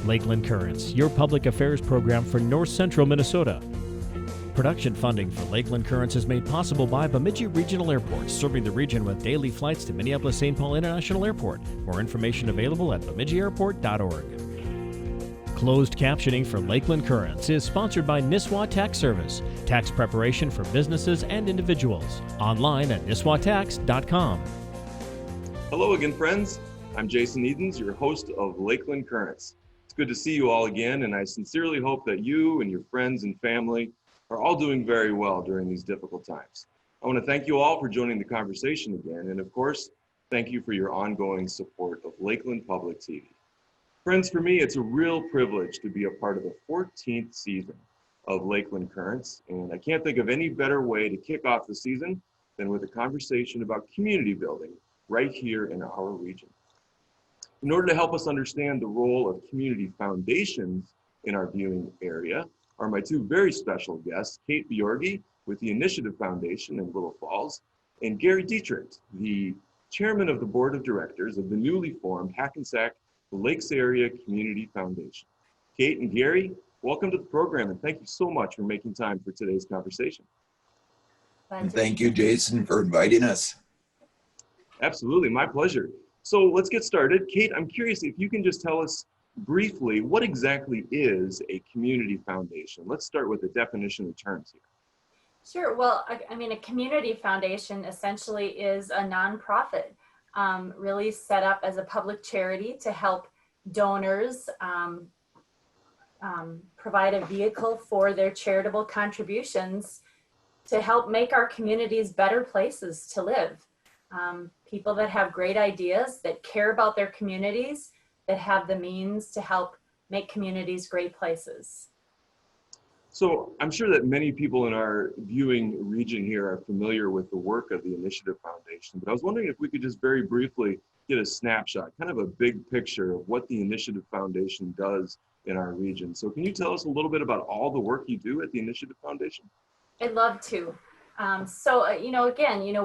Lakeland Currents, your public affairs program for North Central Minnesota. Production funding for Lakeland Currents is made possible by Bemidji Regional Airport, serving the region with daily flights to Minneapolis-St. Paul International Airport. More information available at bemidjiairport.org. Closed captioning for Lakeland Currents is sponsored by Nisswa Tax Service, tax preparation for businesses and individuals. Online at nisswatax.com. Hello again, friends. I'm Jason Edens, your host of Lakeland Currents. It's good to see you all again, and I sincerely hope that you and your friends and family are all doing very well during these difficult times. I want to thank you all for joining the conversation again, and of course, thank you for your ongoing support of Lakeland Public TV. Friends, for me, it's a real privilege to be a part of the 14th season of Lakeland Currents, and I can't think of any better way to kick off the season than with a conversation about community building right here in our region. In order to help us understand the role of community foundations in our viewing area are my two very special guests, Kate Bjorge with the Initiative Foundation in Little Falls, and Gary Dietrich, the chairman of the board of directors of the newly formed Hackensack Lakes Area Community Foundation. Kate and Gary, welcome to the program, and thank you so much for making time for today's conversation. And thank you, Jason, for inviting us. Absolutely, my pleasure. So let's get started. Kate, I'm curious if you can just tell us briefly what exactly is a community foundation. Let's start with the definition of terms here. Sure. Well, I mean, a community foundation essentially is a nonprofit, really set up as a public charity to help donors provide a vehicle for their charitable contributions to help make our communities better places to live. People that have great ideas, that care about their communities, that have the means to help make communities great places. So I'm sure that many people in our viewing region here are familiar with the work of the Initiative Foundation, but I was wondering if we could just very briefly get a snapshot, kind of a big picture of what the Initiative Foundation does in our region. So can you tell us a little bit about all the work you do at the Initiative Foundation? I'd love to.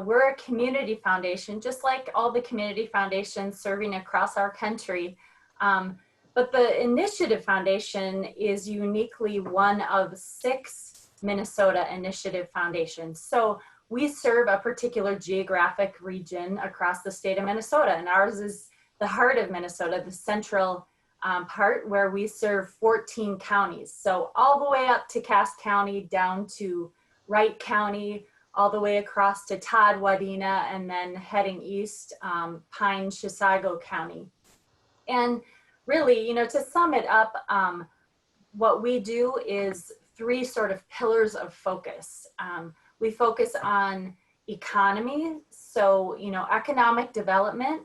We're a community foundation, just like all the community foundations serving across our country. But the Initiative Foundation is uniquely one of 6 Minnesota Initiative Foundations. So we serve a particular geographic region across the state of Minnesota, and ours is the heart of Minnesota, the central part where we serve 14 counties. So all the way up to Cass County, down to Wright County, all the way across to Todd, Wadena, and then heading east, Pine, Chisago County. And really, to sum it up, what we do is 3 sort of pillars of focus. We focus on economy, so, economic development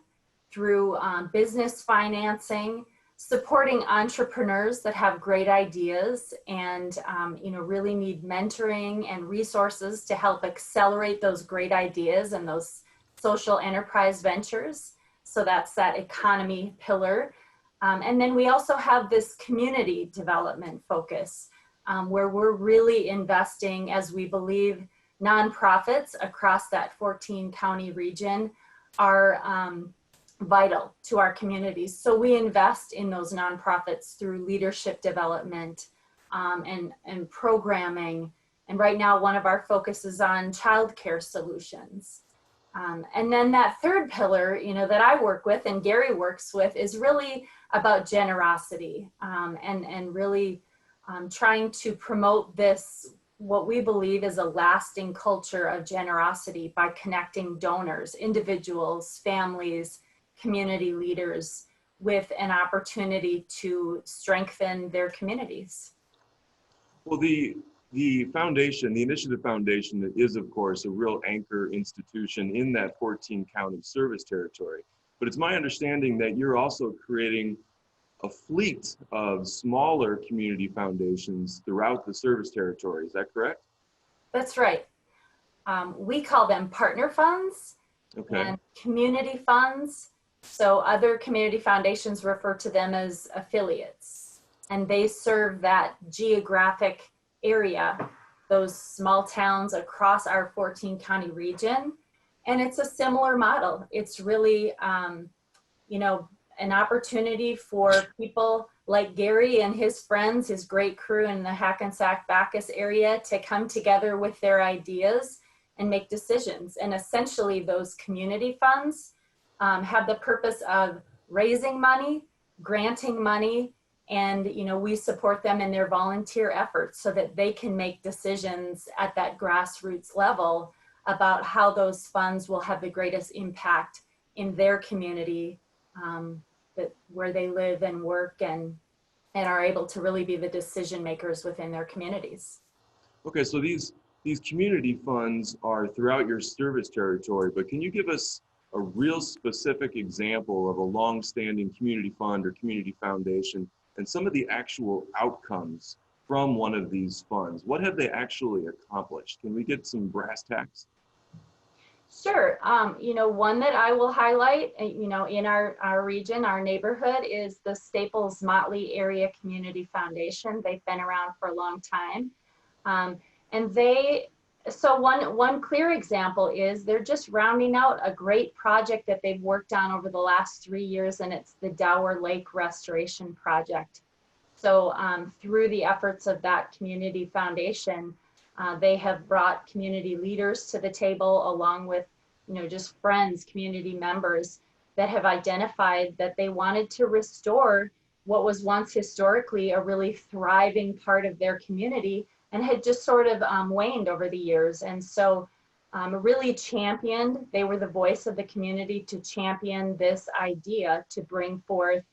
through business financing, supporting entrepreneurs that have great ideas and, really need mentoring and resources to help accelerate those great ideas and those social enterprise ventures. So that's that economy pillar. And then we also have this community development focus where we're really investing, as we believe nonprofits across that 14 county region are vital to our communities. So we invest in those nonprofits through leadership development and programming. And right now, one of our focus is on childcare solutions. And then that third pillar, that I work with and Gary works with is really about generosity and really trying to promote this, what we believe is a lasting culture of generosity by connecting donors, individuals, families, community leaders with an opportunity to strengthen their communities. Well, the foundation, the Initiative Foundation, is of course a real anchor institution in that 14 county service territory. But it's my understanding that you're also creating a fleet of smaller community foundations throughout the service territory. Is that correct? That's right. We call them partner funds and community funds. So other community foundations refer to them as affiliates, and they serve that geographic area, those small towns across our 14 county region. And it's a similar model. It's really, an opportunity for people like Gary and his friends, his great crew in the Hackensack Bacchus area, to come together with their ideas and make decisions. And essentially those community funds have the purpose of raising money, granting money, and we support them in their volunteer efforts so that they can make decisions at that grassroots level about how those funds will have the greatest impact in their community, where they live and work, and are able to really be the decision makers within their communities. Okay, so these community funds are throughout your service territory, but can you give us a real specific example of a long-standing community fund or community foundation and some of the actual outcomes from one of these funds? What have they actually accomplished? Can we get some brass tacks? Sure. One that I will highlight, in our region, our neighborhood, is the Staples Motley Area Community Foundation. They've been around for a long time. So one clear example is they're just rounding out a great project that they've worked on over the last 3 years, and it's the Dower Lake Restoration Project. So through the efforts of that community foundation, they have brought community leaders to the table, along with just friends, community members that have identified that they wanted to restore what was once historically a really thriving part of their community and had just sort of waned over the years. And so really championed, they were the voice of the community to champion this idea to bring forth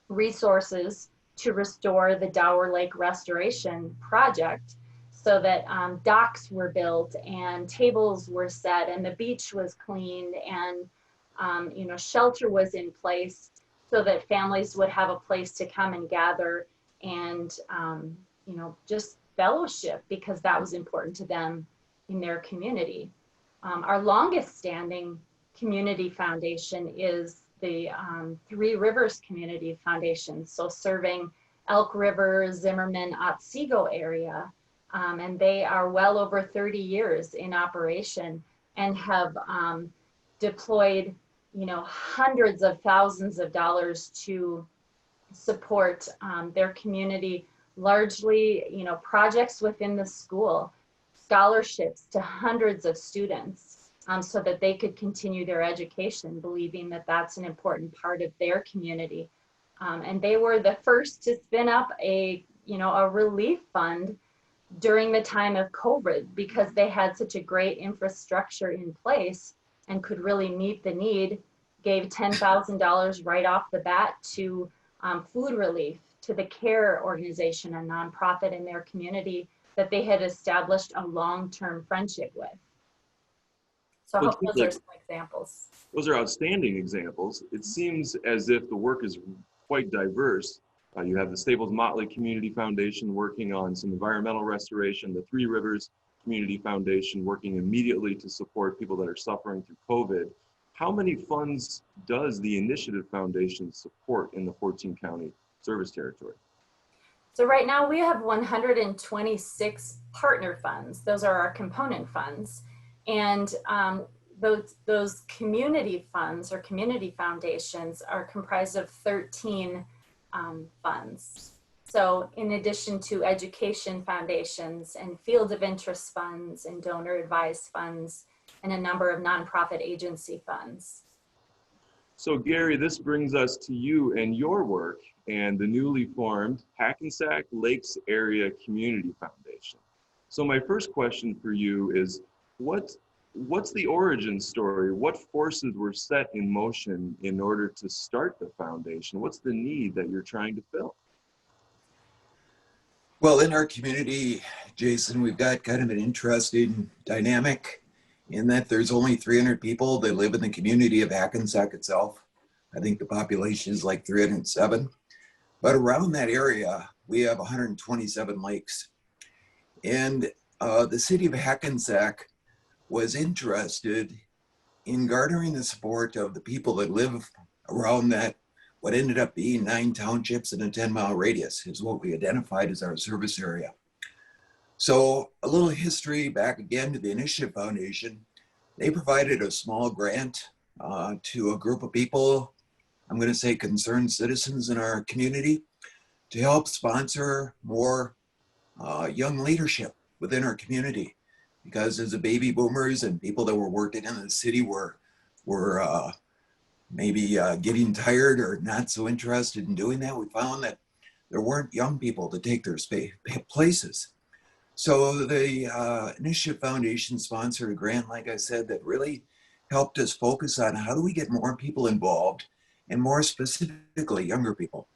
resources to restore the Dower Lake Restoration Project, so that docks were built and tables were set and the beach was cleaned and shelter was in place so that families would have a place to come and gather and just fellowship, because that was important to them in their community. Our longest standing community foundation is the Three Rivers Community Foundation, so serving Elk River, Zimmerman, Otsego area. And they are well over 30 years in operation and have deployed, hundreds of thousands of dollars to support their community, largely, projects within the school, scholarships to hundreds of students, so that they could continue their education, believing that that's an important part of their community. And they were the first to spin up a relief fund during the time of COVID, because they had such a great infrastructure in place and could really meet the need, gave $10,000 right off the bat to food relief, to the CARE organization, a nonprofit in their community that they had established a long-term friendship with. So I hope those are some examples. Those are outstanding examples. It seems as if the work is quite diverse. You have the Staples Motley Community Foundation working on some environmental restoration, the Three Rivers Community Foundation working immediately to support people that are suffering through COVID. How many funds does the Initiative Foundation support in the 14 county service territory? So right now we have 126 partner funds. Those are our component funds. And those community funds or community foundations are comprised of 13 funds. So in addition to education foundations and field of interest funds and donor advised funds and a number of nonprofit agency funds. So Gary, this brings us to you and your work and the newly formed Hackensack Lakes Area Community Foundation. So my first question for you is, what's the origin story? What forces were set in motion in order to start the foundation? What's the need that you're trying to fill? Well, in our community, Jason, we've got kind of an interesting dynamic in that there's only 300 people that live in the community of Hackensack itself. I think the population is like 307. But around that area, we have 127 lakes. And the city of Hackensack was interested in garnering the support of the people that live around that, what ended up being 9 townships in a 10-mile radius is what we identified as our service area. So a little history back again to the Initiative Foundation. They provided a small grant to a group of people I'm going to say concerned citizens in our community to help sponsor more young leadership within our community. Because as the baby boomers and people that were working in the city were maybe getting tired or not so interested in doing that, we found that there weren't young people to take their places. So the Initiative Foundation sponsored a grant, like I said, that really helped us focus on how do we get more people involved, and more specifically, younger people.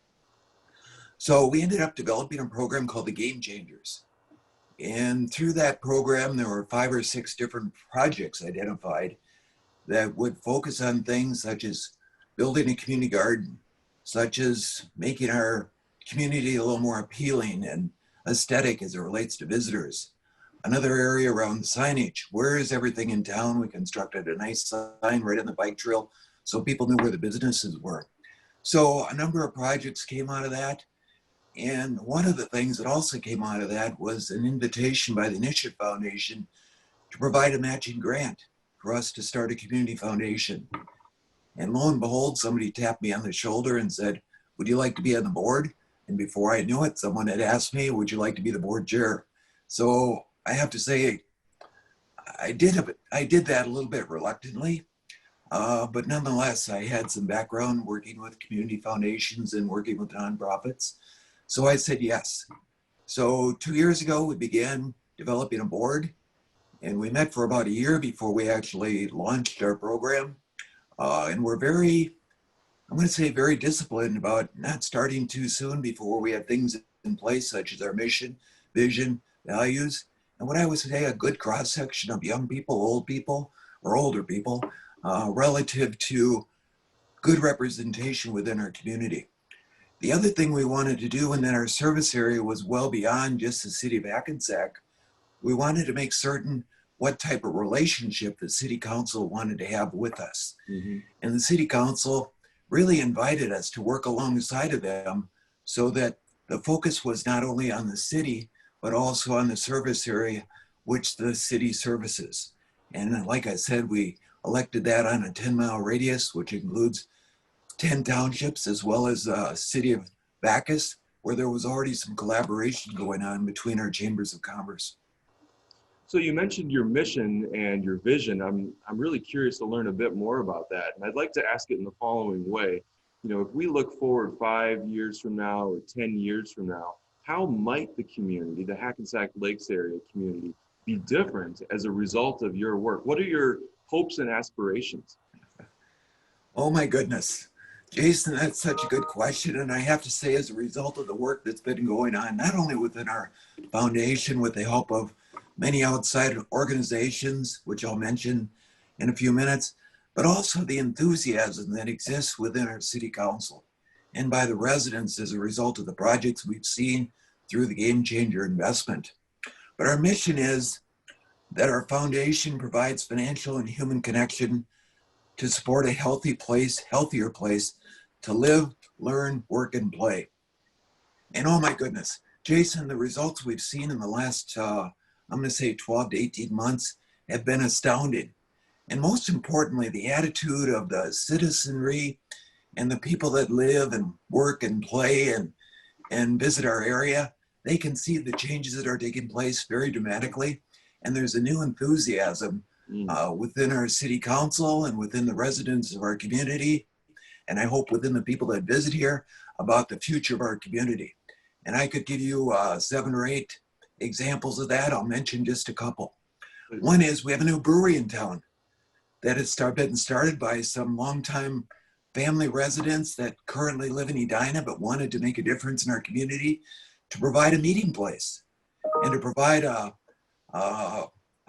So we ended up developing a program called the Game Changers. And through that program, there were 5 or 6 different projects identified that would focus on things such as building a community garden, such as making our community a little more appealing and aesthetic as it relates to visitors. Another area around signage. Where is everything in town? We constructed a nice sign right on the bike trail so people knew where the businesses were. So a number of projects came out of that. And one of the things that also came out of that was an invitation by the Initiative Foundation to provide a matching grant for us to start a community foundation. And lo and behold, somebody tapped me on the shoulder and said, "Would you like to be on the board?" And before I knew it, someone had asked me, "Would you like to be the board chair?" So I have to say, I did that a little bit reluctantly, but nonetheless, I had some background working with community foundations and working with nonprofits. So I said yes. So 2 years ago, we began developing a board, and we met for about a year before we actually launched our program. And we're very, I'm going to say very disciplined about not starting too soon before we have things in place, such as our mission, vision, values, and what I would say a good cross-section of young people, old people, or older people, relative to good representation within our community. The other thing we wanted to do, and then our service area was well beyond just the city of Hackensack, we wanted to make certain what type of relationship the city council wanted to have with us. Mm-hmm. And the city council really invited us to work alongside of them so that the focus was not only on the city, but also on the service area, which the city services. And like I said, we elected that on a 10-mile radius, which includes 10 townships, as well as the city of Bacchus, where there was already some collaboration going on between our chambers of commerce. So you mentioned your mission and your vision. I'm really curious to learn a bit more about that. And I'd like to ask it in the following way. You know, if we look forward 5 years from now or 10 years from now, how might the community, the Hackensack Lakes area community, be different as a result of your work? What are your hopes and aspirations? Oh my goodness. Jason, that's such a good question. And I have to say, as a result of the work that's been going on, not only within our foundation with the help of many outside organizations, which I'll mention in a few minutes, but also the enthusiasm that exists within our city council and by the residents as a result of the projects we've seen through the Game Changer investment. But our mission is that our foundation provides financial and human connection to support a healthier place to live, learn, work, and play. And oh my goodness, Jason, the results we've seen in the last, I'm going to say 12 to 18 months have been astounding. And most importantly, the attitude of the citizenry and the people that live and work and play and visit our area, they can see the changes that are taking place very dramatically. And there's a new enthusiasm within our city council and within the residents of our community, and I hope within the people that visit here, about the future of our community. And I could give you 7 or 8 examples of that. I'll mention just a couple. One is we have a new brewery in town that has been started by some longtime family residents that currently live in Edina but wanted to make a difference in our community, to provide a meeting place and to provide a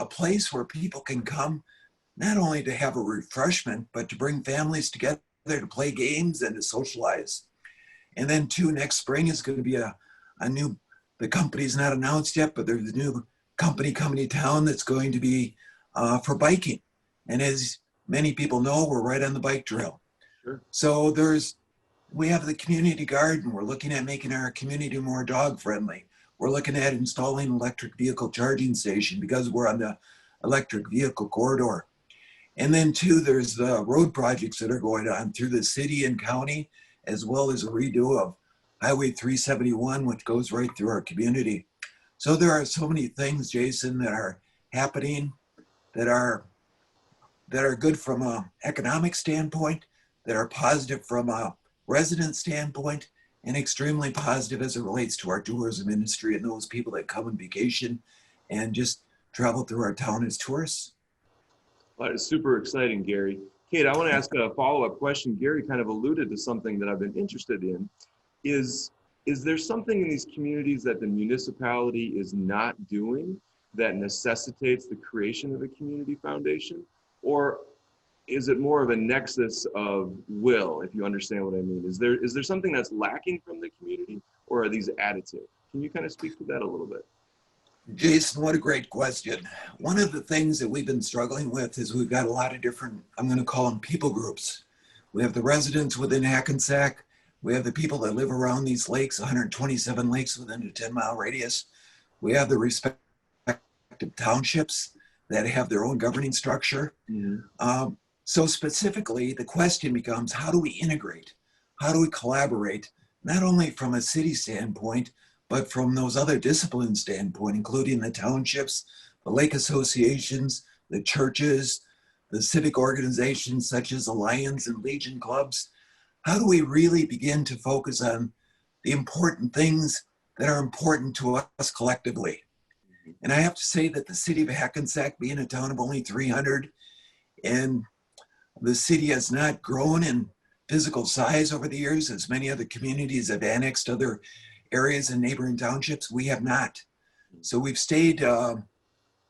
place where people can come not only to have a refreshment, but to bring families together to play games and to socialize. And then 2, next spring is going to be a new, the company's not announced yet, but there's a new company coming to town that's going to be for biking. And as many people know, we're right on the bike trail. Sure. So we have the community garden. We're looking at making our community more dog friendly. We're looking at installing an electric vehicle charging station because we're on the electric vehicle corridor. And then two, there's the road projects that are going on through the city and county, as well as a redo of Highway 371, which goes right through our community. So there are so many things, Jason, that are happening that are good from an economic standpoint, that are positive from a resident standpoint, and extremely positive as it relates to our tourism industry and those people that come on vacation and just travel through our town as tourists. Well, it's super exciting, Gary. Kate, I want to ask a follow-up question. Gary kind of alluded to something that I've been interested in. Is there something in these communities that the municipality is not doing that necessitates the creation of a community foundation? Or is it more of a nexus of will, if you understand what I mean? Is there something that's lacking from the community, or are these additive? Can you kind of speak to that a little bit? Jason, what a great question. One of the things that we've been struggling with is we've got a lot of different, I'm going to call them people groups. We have the residents within Hackensack. We have the people that live around these lakes, 127 lakes within a 10-mile radius. We have the respective townships that have their own governing structure. Mm-hmm. So specifically, the question becomes, how do we integrate? How do we collaborate, not only from a city standpoint, but from those other disciplines standpoint, including the townships, the lake associations, the churches, the civic organizations such as the Lions and Legion clubs? How do we really begin to focus on the important things that are important to us collectively? And I have to say that the city of Hackensack, being a town of only 300, and the city has not grown in physical size over the years, as many other communities have annexed other areas and neighboring townships. We have not. So we've stayed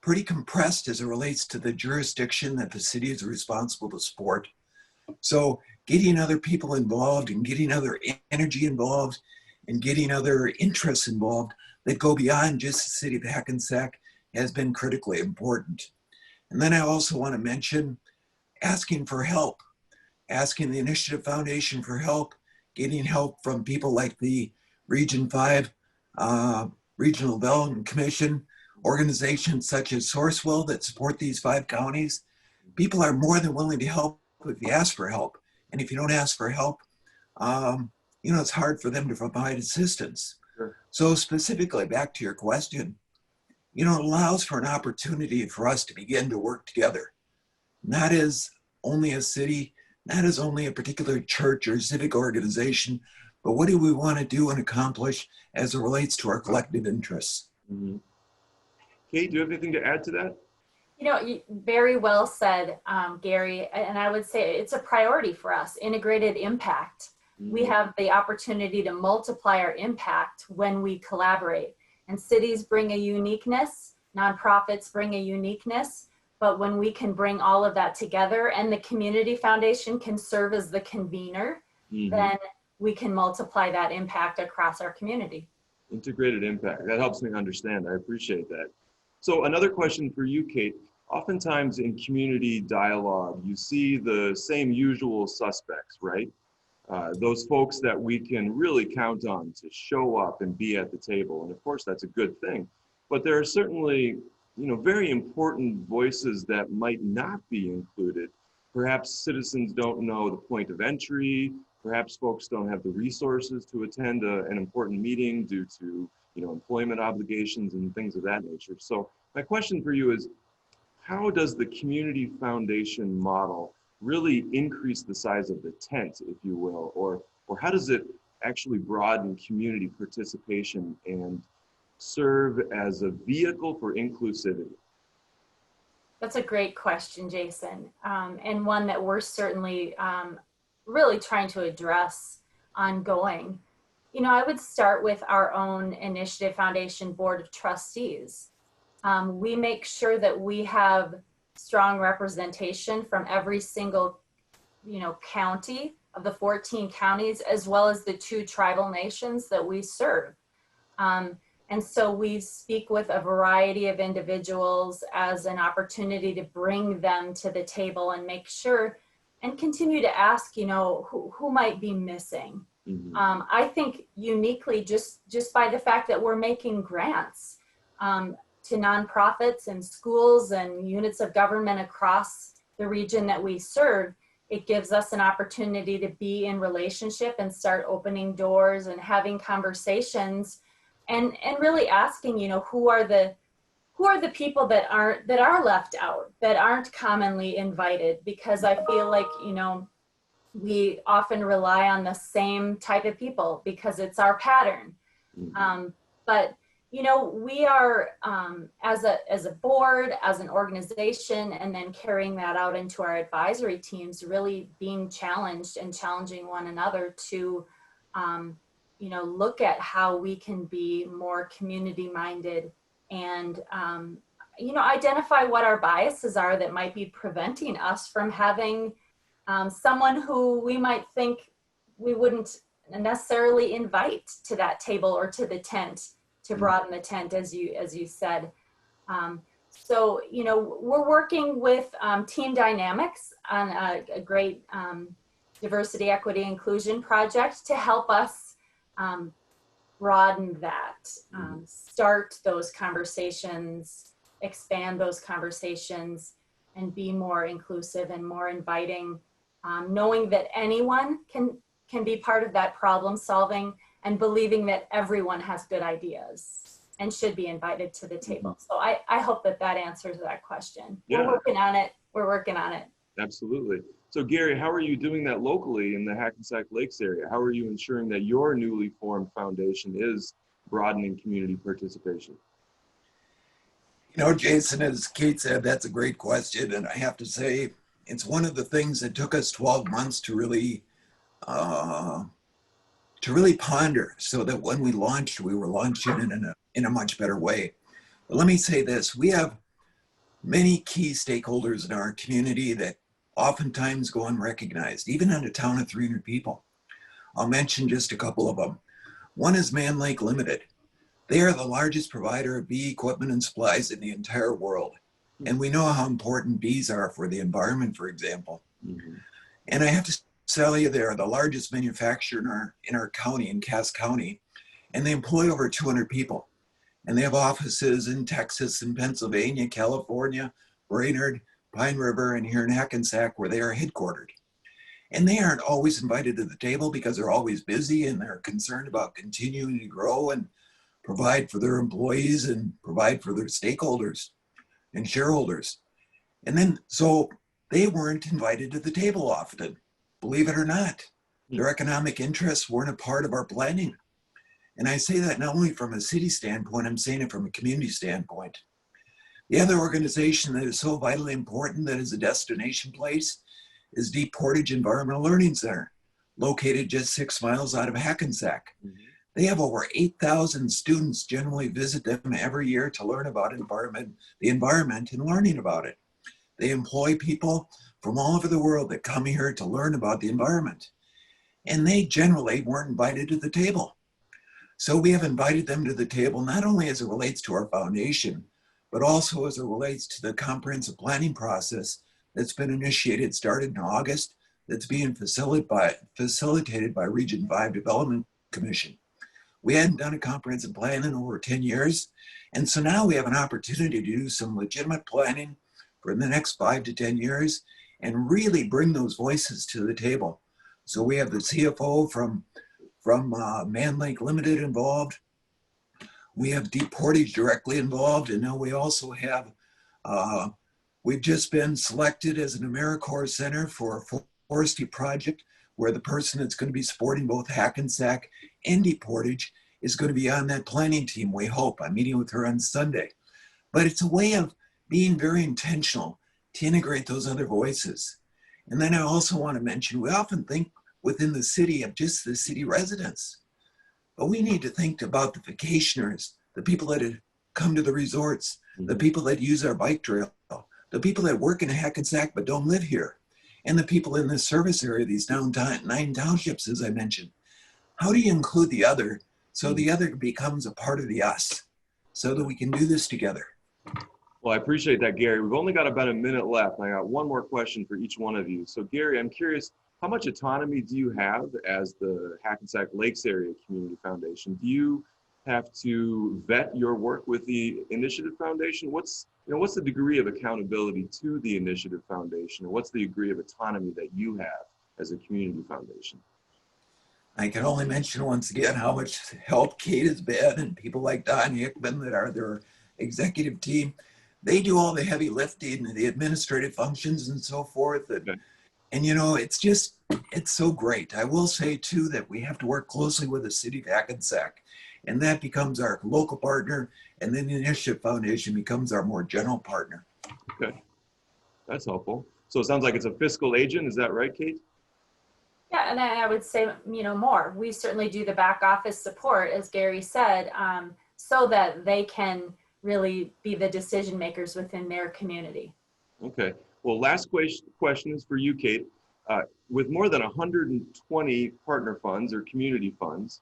pretty compressed as it relates to the jurisdiction that the city is responsible to support. So getting other people involved and getting other energy involved and getting other interests involved that go beyond just the city of Hackensack has been critically important. And then I also want to mention asking for help, asking the Initiative Foundation for help, getting help from people like the Region 5 Regional Development Commission, organizations such as Sourcewell that support these 5 counties. People are more than willing to help if you ask for help. And if you don't ask for help, it's hard for them to provide assistance. Sure. So specifically, back to your question, it allows for an opportunity for us to begin to work together, not as only a city, not as only a particular church or civic organization, but what do we want to do and accomplish as it relates to our collective interests? Mm-hmm. Kate, do you have anything to add to that? Very well said, Gary. And I would say it's a priority for us, integrated impact. Mm-hmm. We have the opportunity to multiply our impact when we collaborate. And cities bring a uniqueness, nonprofits bring a uniqueness, but when we can bring all of that together and the community foundation can serve as the convener, mm-hmm. then we can multiply that impact across our community. Integrated impact, that helps me understand. I appreciate that. So another question for you, Kate. Oftentimes in community dialogue, you see the same usual suspects, right? Those folks that we can really count on to show up and be at the table. And of course, that's a good thing. But there are certainly, very important voices that might not be included. Perhaps citizens don't know the point of entry. Perhaps folks don't have the resources to attend an important meeting due to, employment obligations and things of that nature. So my question for you is, how does the community foundation model really increase the size of the tent, if you will, or how does it actually broaden community participation and serve as a vehicle for inclusivity? That's a great question, Jason, and one that we're certainly really trying to address ongoing. I would start with our own Initiative Foundation Board of Trustees. We make sure that we have strong representation from every single, county of the 14 counties, as well as the 2 tribal nations that we serve. And so we speak with a variety of individuals as an opportunity to bring them to the table and make sure and continue to ask, who might be missing. Mm-hmm. I think uniquely just by the fact that we're making grants to nonprofits and schools and units of government across the region that we serve, it gives us an opportunity to be in relationship and start opening doors and having conversations and really asking, you know, who are the people that are left out, that aren't commonly invited, because I feel like, you know, we often rely on the same type of people because it's our pattern. But you know, we are as a board, as an organization, and then carrying that out into our advisory teams, really being challenged and challenging one another to, you know, look at how we can be more community minded and, you know, identify what our biases are that might be preventing us from having someone who we might think we wouldn't necessarily invite to that table or to the tent, to broaden the tent, as you said. So, you know, we're working with Team Dynamics on a great diversity, equity, inclusion project to help us broaden that, start those conversations, expand those conversations, and be more inclusive and more inviting, knowing that anyone can be part of that problem solving, and believing that everyone has good ideas and should be invited to the table. So I hope that answers that question. Yeah. We're working on it. We're working on it. Absolutely. So Gary, how are you doing that locally in the Hackensack Lakes area? How are you ensuring that your newly formed foundation is broadening community participation? You know, Jason, as Kate said, that's a great question. And I have to say, it's one of the things that took us 12 months to really ponder, so that when we launched, we were launching it in a much better way. But let me say this, we have many key stakeholders in our community that oftentimes go unrecognized, even in a town of 300 people. I'll mention just a couple of them. One is Man Lake Limited. They are the largest provider of bee equipment and supplies in the entire world. And we know how important bees are for the environment, for example. And I have to tell you, they're the largest manufacturer in our county, in Cass County, and they employ over 200 people. And they have offices in Texas and Pennsylvania, California, Brainerd, Pine River, and here in Hackensack, where they are headquartered. And they aren't always invited to the table because they're always busy and they're concerned about continuing to grow and provide for their employees and provide for their stakeholders and shareholders. And then, so they weren't invited to the table often, believe it or not. Their economic interests weren't a part of our planning. And I say that not only from a city standpoint, I'm saying it from a community standpoint. The other organization that is so vitally important, that is a destination place, is Deep Portage Environmental Learning Center, located just 6 miles out of Hackensack. They have over 8,000 students generally visit them every year to learn about the environment and learning about it. They employ people from all over the world that come here to learn about the environment. And they generally weren't invited to the table. So we have invited them to the table, not only as it relates to our foundation, but also as it relates to the comprehensive planning process that's been initiated, started in August, that's being facilitated by Region 5 Development Commission. We hadn't done a comprehensive plan in over 10 years. And so now we have an opportunity to do some legitimate planning for the next 5 to 10 years and really bring those voices to the table. So we have the CFO from Man Lake Limited involved. We have Deep Portage directly involved. And now we also have, we've just been selected as an AmeriCorps Center for a forestry project, where the person that's going to be supporting both Hackensack and Deep Portage is going to be on that planning team, we hope. I'm meeting with her on Sunday. But it's a way of being very intentional to integrate those other voices. And then I also want to mention, we often think within the city of just the city residents, but we need to think about the vacationers, the people that have come to the resorts, the people that use our bike trail, the people that work in Hackensack but don't live here, and the people in this service area, these 9 townships, as I mentioned. How do you include the other so the other becomes a part of the us, so that we can do this together? Well, I appreciate that, Gary. We've only got about a minute left. I got one more question for each one of you. So Gary, I'm curious, how much autonomy do you have as the Hackensack Lakes Area Community Foundation? Do you have to vet your work with the Initiative Foundation? What's the degree of accountability to the Initiative Foundation, or what's the degree of autonomy that you have as a community foundation? I can only mention once again how much help Kate has been, and people like Don Hickman that are their executive team. They do all the heavy lifting and the administrative functions and so forth. Okay. And it's so great. I will say too that we have to work closely with the city of Hackensack, and that becomes our local partner, and then the Initiative Foundation becomes our more general partner. Okay, that's helpful. So it sounds like it's a fiscal agent, is that right, Kate? Yeah, and I would say, more. We certainly do the back office support, as Gary said, so that they can really be the decision makers within their community. Okay, well, last question is for you, Kate. With more than 120 partner funds or community funds,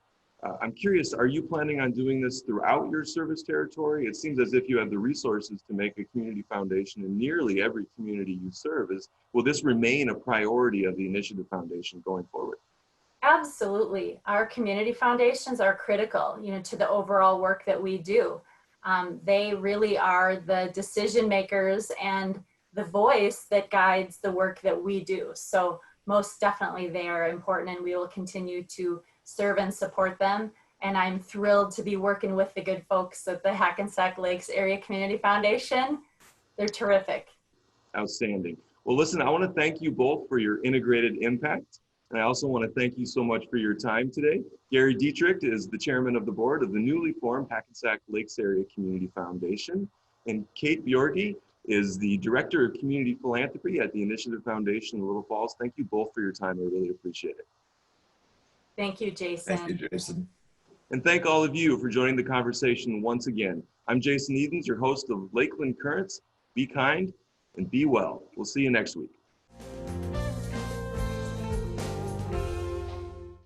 I'm curious, are you planning on doing this throughout your service territory? It seems as if you have the resources to make a community foundation in nearly every community you serve. Will this remain a priority of the Initiative Foundation going forward? Absolutely. Our community foundations are critical, to the overall work that we do. They really are the decision makers and the voice that guides the work that we do. So most definitely they are important, and we will continue to serve and support them. And I'm thrilled to be working with the good folks at the Hackensack Lakes Area Community Foundation. They're terrific. Outstanding. Well, listen, I want to thank you both for your integrated impact. And I also want to thank you so much for your time today. Gary Dietrich is the chairman of the board of the newly formed Hackensack Lakes Area Community Foundation. And Kate Bjorky is the director of community philanthropy at the Initiative Foundation in Little Falls. Thank you both for your time. I really appreciate it. Thank you, Jason. Thank you, Jason. And thank all of you for joining the conversation once again. I'm Jason Edens, your host of Lakeland Currents. Be kind and be well. We'll see you next week.